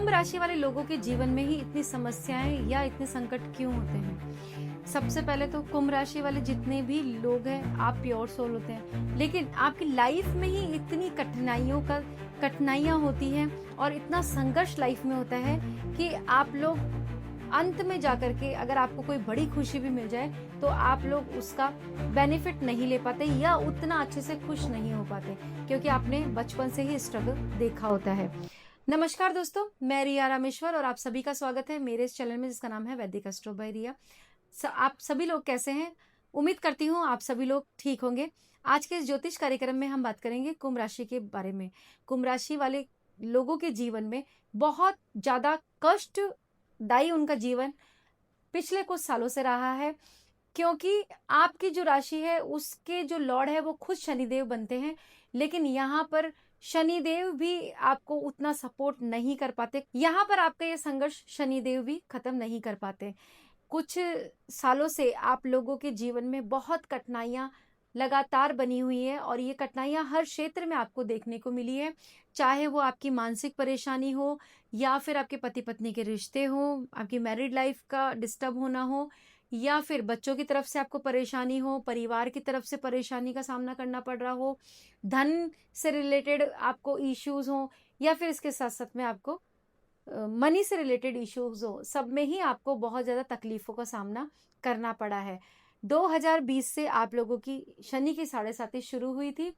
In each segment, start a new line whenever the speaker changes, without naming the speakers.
कुंभ राशि वाले लोगों के जीवन में ही इतनी समस्याएं या इतने संकट क्यों होते हैं? सबसे पहले तो कुंभ राशि वाले जितने भी लोग हैं, आप प्योर सोल होते हैं, लेकिन आपकी लाइफ में ही इतनी कठिनाइयां होती हैं और इतना संघर्ष लाइफ में होता है कि आप लोग अंत में जाकर के अगर आपको कोई बड़ी खुशी भी मिल जाए तो आप लोग उसका बेनिफिट नहीं ले पाते या उतना अच्छे से खुश नहीं हो पाते, क्योंकि आपने बचपन से ही स्ट्रगल देखा होता है। नमस्कार दोस्तों, मैं रिया रामेश्वर और आप सभी का स्वागत है मेरे इस चैनल में जिसका नाम है वैदिक एस्ट्रो बाय रिया। आप सभी लोग कैसे हैं? उम्मीद करती हूँ आप सभी लोग ठीक होंगे। आज के इस ज्योतिष कार्यक्रम में हम बात करेंगे कुंभ राशि के बारे में। कुंभ राशि वाले लोगों के जीवन में बहुत ज्यादा कष्टदायी उनका जीवन पिछले कुछ सालों से रहा है, क्योंकि आपकी जो राशि है उसके जो लॉर्ड है वो खुद शनिदेव बनते हैं, लेकिन यहाँ पर शनिदेव भी आपको उतना सपोर्ट नहीं कर पाते। यहाँ पर आपका ये संघर्ष शनिदेव भी खत्म नहीं कर पाते। कुछ सालों से आप लोगों के जीवन में बहुत कठिनाइयां लगातार बनी हुई है और ये कठिनाइयां हर क्षेत्र में आपको देखने को मिली है, चाहे वो आपकी मानसिक परेशानी हो या फिर आपके पति पत्नी के रिश्ते हो, आपकी मैरिड लाइफ का डिस्टर्ब होना हो, या फिर बच्चों की तरफ से आपको परेशानी हो, परिवार की तरफ से परेशानी का सामना करना पड़ रहा हो, धन से रिलेटेड आपको इश्यूज हो, या फिर इसके साथ साथ में आपको मनी से रिलेटेड इश्यूज हो, सब में ही आपको बहुत ज़्यादा तकलीफों का सामना करना पड़ा है। 2020 से आप लोगों की शनि की साढ़े साती शुरू हुई थी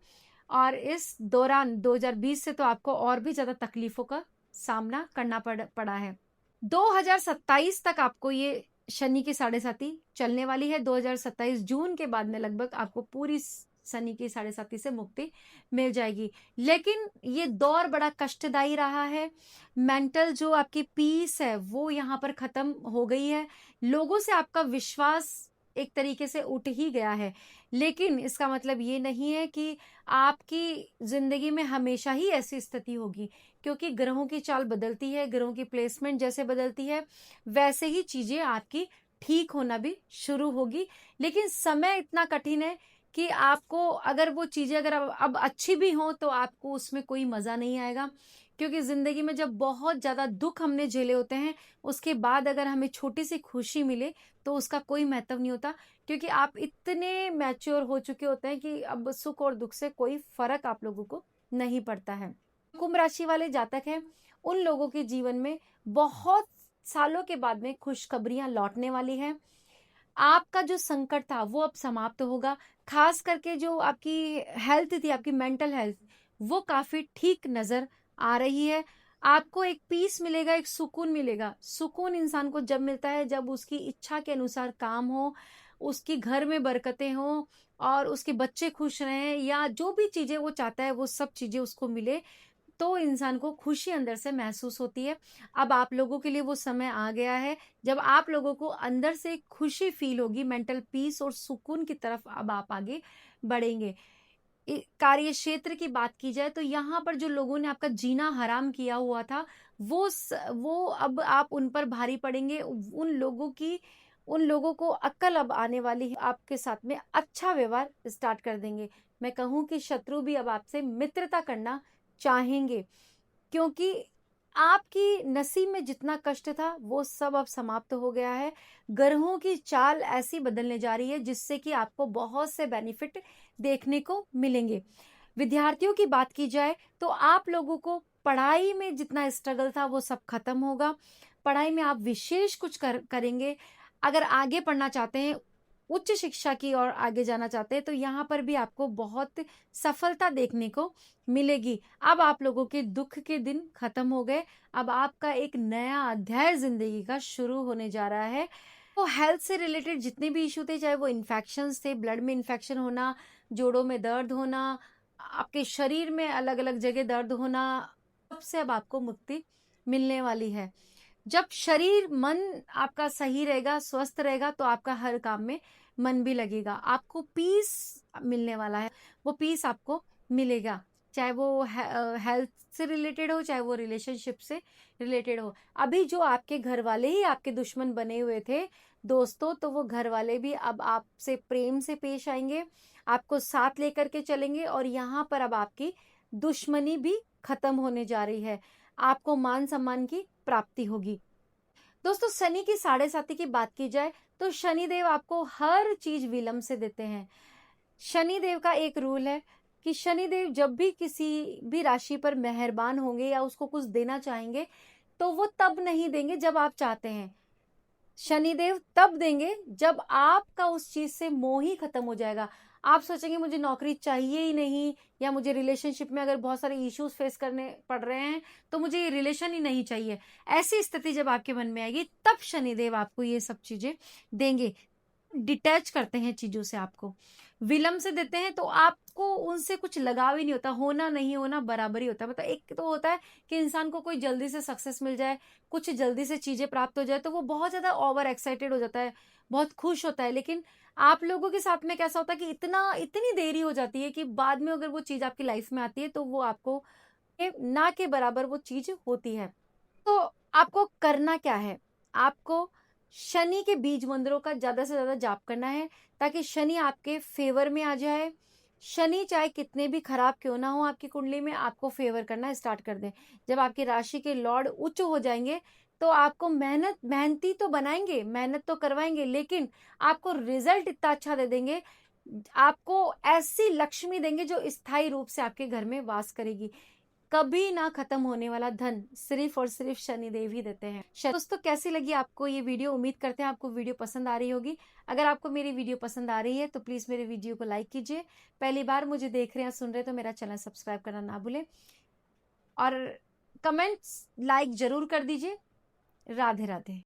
और इस दौरान 2020 से तो आपको और भी ज़्यादा तकलीफों का सामना करना पड़ा है। 2027 तक आपको ये शनि की साढ़े साती चलने वाली है। 2027 जून के बाद में लगभग आपको पूरी शनि की साढ़े साती से मुक्ति मिल जाएगी, लेकिन ये दौर बड़ा कष्टदायी रहा है। मेंटल जो आपकी पीस है वो यहाँ पर खत्म हो गई है। लोगों से आपका विश्वास एक तरीके से उठ ही गया है, लेकिन इसका मतलब ये नहीं है कि आपकी जिंदगी में हमेशा ही ऐसी स्थिति होगी, क्योंकि ग्रहों की चाल बदलती है, ग्रहों की प्लेसमेंट जैसे बदलती है वैसे ही चीजें आपकी ठीक होना भी शुरू होगी। लेकिन समय इतना कठिन है कि आपको अगर वो चीजें अगर अब अच्छी भी हो तो आपको उसमें कोई मजा नहीं आएगा, क्योंकि जिंदगी में जब बहुत ज्यादा दुख हमने झेले होते हैं उसके बाद अगर हमें छोटी सी खुशी मिले तो उसका कोई महत्व नहीं होता, क्योंकि आप इतने मैच्योर हो चुके होते हैं कि अब सुख और दुख से कोई फर्क आप लोगों को नहीं पड़ता है। कुंभ राशि वाले जातक हैं, उन लोगों के जीवन में बहुत सालों के बाद में खुशखबरियां लौटने वाली हैं। आपका जो संकट था वो अब समाप्त होगा। खास करके जो आपकी हेल्थ थी, आपकी मेंटल हेल्थ, वो काफी ठीक नजर आ रही है। आपको एक पीस मिलेगा, एक सुकून मिलेगा। सुकून इंसान को जब मिलता है जब उसकी इच्छा के अनुसार काम हो, उसकी घर में बरकतें हो और उसके बच्चे खुश रहें, या जो भी चीजें वो चाहता है वो सब चीजें उसको मिले, तो इंसान को खुशी अंदर से महसूस होती है। अब आप लोगों के लिए वो समय आ गया है जब आप लोगों को अंदर से खुशी फील होगी, मेंटल पीस और सुकून की तरफ अब आप आगे बढ़ेंगे। कार्य क्षेत्र की बात की जाए तो यहाँ पर जो लोगों ने आपका जीना हराम किया हुआ था वो अब आप उन पर भारी पड़ेंगे। उन लोगों को अक्ल अब आने वाली है, आपके साथ में अच्छा व्यवहार स्टार्ट कर देंगे। मैं कहूँ कि शत्रु भी अब आपसे मित्रता करना चाहेंगे, क्योंकि आपकी नसीब में जितना कष्ट था वो सब अब समाप्त हो गया है। ग्रहों की चाल ऐसी बदलने जा रही है जिससे कि आपको बहुत से बेनिफिट देखने को मिलेंगे। विद्यार्थियों की बात की जाए तो आप लोगों को पढ़ाई में जितना स्ट्रगल था वो सब खत्म होगा। पढ़ाई में आप विशेष कुछ करेंगे। अगर आगे पढ़ना चाहते हैं, उच्च शिक्षा की ओर आगे जाना चाहते हैं, तो यहाँ पर भी आपको बहुत सफलता देखने को मिलेगी। अब आप लोगों के दुख के दिन खत्म हो गए। अब आपका एक नया अध्याय जिंदगी का शुरू होने जा रहा है। तो हेल्थ से रिलेटेड जितने भी इशू थे, चाहे वो इन्फेक्शंस थे, ब्लड में इन्फेक्शन होना, जोड़ों में दर्द होना, आपके शरीर में अलग अलग जगह दर्द होना, सबसे अब आपको मुक्ति मिलने वाली है। जब शरीर मन आपका सही रहेगा, स्वस्थ रहेगा, तो आपका हर काम में मन भी लगेगा। आपको पीस मिलने वाला है, वो पीस आपको मिलेगा, चाहे वो हेल्थ से रिलेटेड हो, चाहे वो रिलेशनशिप से रिलेटेड हो। अभी जो आपके घर वाले ही आपके दुश्मन बने हुए थे दोस्तों, तो वो घर वाले भी अब आपसे प्रेम से पेश आएंगे, आपको साथ लेकर के चलेंगे और यहाँ पर अब आपकी दुश्मनी भी खत्म होने जा रही है। आपको मान सम्मान की प्राप्ति होगी। दोस्तों, शनि की साढ़े साती की बात की जाए तो शनिदेव आपको हर चीज विलंब से देते हैं। शनिदेव का एक रूल है कि शनिदेव जब भी किसी भी राशि पर मेहरबान होंगे या उसको कुछ देना चाहेंगे, तो वो तब नहीं देंगे जब आप चाहते हैं। शनिदेव तब देंगे जब आपका उस चीज से मोह ही खत्म हो जाएगा। आप सोचेंगे मुझे नौकरी चाहिए ही नहीं, या मुझे रिलेशनशिप में अगर बहुत सारे इश्यूज फेस करने पड़ रहे हैं तो मुझे ये रिलेशन ही नहीं चाहिए। ऐसी स्थिति जब आपके मन में आएगी तब शनिदेव आपको ये सब चीजें देंगे। डिटैच करते हैं चीजों से, आपको विलंब से देते हैं, तो आपको उनसे कुछ लगाव ही नहीं होता। होना नहीं होना बराबर ही होता है। मतलब एक तो होता है कि इंसान को कोई जल्दी से सक्सेस मिल जाए, कुछ जल्दी से चीजें प्राप्त हो जाए, तो वो बहुत ज्यादा ओवर एक्साइटेड हो जाता है, बहुत खुश होता है। लेकिन आप लोगों के साथ में कैसा होता है कि इतनी देरी हो जाती है कि बाद में अगर वो चीज आपकी लाइफ में आती है तो वो आपको ना के बराबर वो चीज होती है। तो आपको करना क्या है? आपको शनि के बीज मंत्रों का ज्यादा से ज्यादा जाप करना है, ताकि शनि आपके फेवर में आ जाए। शनि चाहे कितने भी खराब क्यों ना हो आपकी कुंडली में, आपको फेवर करना स्टार्ट कर दे। जब आपकी राशि के लॉर्ड उच्च हो जाएंगे तो आपको मेहनती तो बनाएंगे, मेहनत तो करवाएंगे, लेकिन आपको रिजल्ट इतना अच्छा दे देंगे, आपको ऐसी लक्ष्मी देंगे जो स्थायी रूप से आपके घर में वास करेगी। कभी ना खत्म होने वाला धन सिर्फ और सिर्फ शनिदेव ही देते हैं। दोस्तों, कैसी लगी आपको ये वीडियो? उम्मीद करते हैं आपको वीडियो पसंद आ रही होगी। अगर आपको मेरी वीडियो पसंद आ रही है तो प्लीज मेरे वीडियो को लाइक कीजिए। पहली बार मुझे देख रहे हैं, सुन रहे हैं, तो मेरा चैनल सब्सक्राइब करना ना भूलें, और कमेंट्स लाइक जरूर कर दीजिए। राधे राधे।